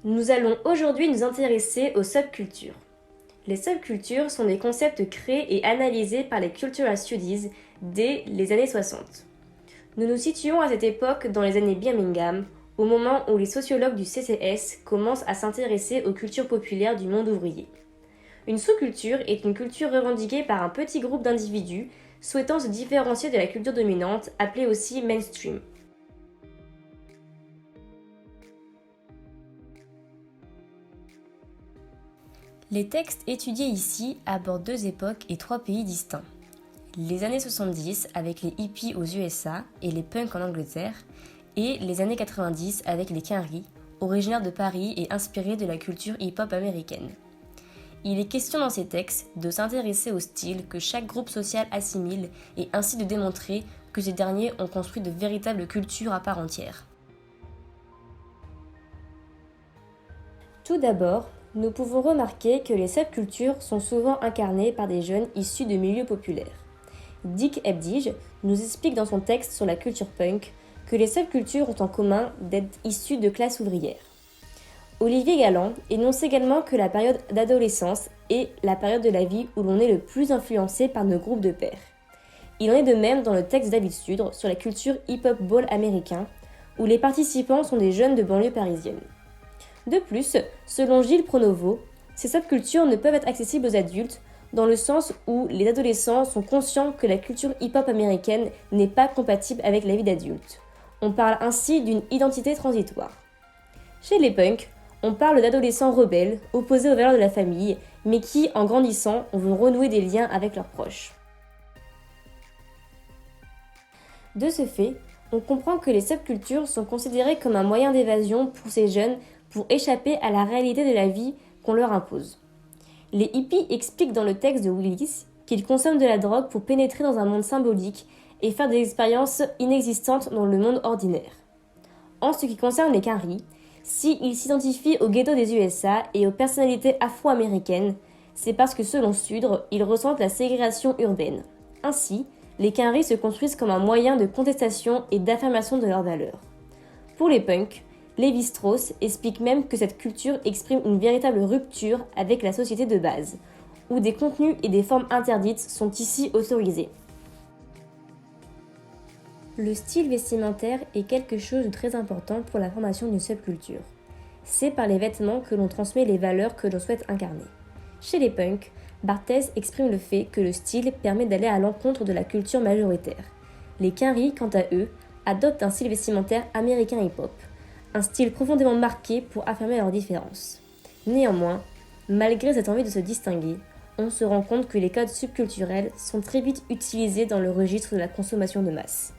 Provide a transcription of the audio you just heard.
Nous allons aujourd'hui nous intéresser aux subcultures. Les subcultures sont des concepts créés et analysés par les Cultural Studies dès les années 60. Nous nous situons à cette époque dans les années Birmingham, au moment où les sociologues du CCS commencent à s'intéresser aux cultures populaires du monde ouvrier. Une sous-culture est une culture revendiquée par un petit groupe d'individus souhaitant se différencier de la culture dominante, appelée aussi mainstream. Les textes étudiés ici abordent deux époques et trois pays distincts. Les années 70 avec les hippies aux USA et les punks en Angleterre, et les années 90 avec les Quinri, originaires de Paris et inspirés de la culture hip-hop américaine. Il est question dans ces textes de s'intéresser au style que chaque groupe social assimile et ainsi de démontrer que ces derniers ont construit de véritables cultures à part entière. Tout d'abord, nous pouvons remarquer que les subcultures sont souvent incarnées par des jeunes issus de milieux populaires. Dick Ebdige nous explique dans son texte sur la culture punk que les subcultures ont en commun d'être issues de classes ouvrières. Olivier Galland énonce également que la période d'adolescence est la période de la vie où l'on est le plus influencé par nos groupes de pairs. Il en est de même dans le texte de David Sudre sur la culture hip-hop ball américain, où les participants sont des jeunes de banlieue parisienne. De plus, selon Gilles Pronovo, ces subcultures ne peuvent être accessibles aux adultes dans le sens où les adolescents sont conscients que la culture hip-hop américaine n'est pas compatible avec la vie d'adulte. On parle ainsi d'une identité transitoire. Chez les punks, on parle d'adolescents rebelles, opposés aux valeurs de la famille, mais qui, en grandissant, vont renouer des liens avec leurs proches. De ce fait, on comprend que les subcultures sont considérées comme un moyen d'évasion pour ces jeunes pour échapper à la réalité de la vie qu'on leur impose. Les hippies expliquent dans le texte de Willis qu'ils consomment de la drogue pour pénétrer dans un monde symbolique et faire des expériences inexistantes dans le monde ordinaire. En ce qui concerne les Quinri, s'ils s'identifient au ghetto des USA et aux personnalités afro-américaines, c'est parce que selon Sudre, ils ressentent la ségrégation urbaine. Ainsi, les Quinri se construisent comme un moyen de contestation et d'affirmation de leurs valeurs. Pour les punks, Lévi-Strauss explique même que cette culture exprime une véritable rupture avec la société de base, où des contenus et des formes interdites sont ici autorisés. Le style vestimentaire est quelque chose de très important pour la formation d'une subculture. C'est par les vêtements que l'on transmet les valeurs que l'on souhaite incarner. Chez les punks, Barthez exprime le fait que le style permet d'aller à l'encontre de la culture majoritaire. Les Quinri, quant à eux, adoptent un style vestimentaire américain hip-hop, un style profondément marqué pour affirmer leurs différences. Néanmoins, malgré cette envie de se distinguer, on se rend compte que les codes subculturels sont très vite utilisés dans le registre de la consommation de masse.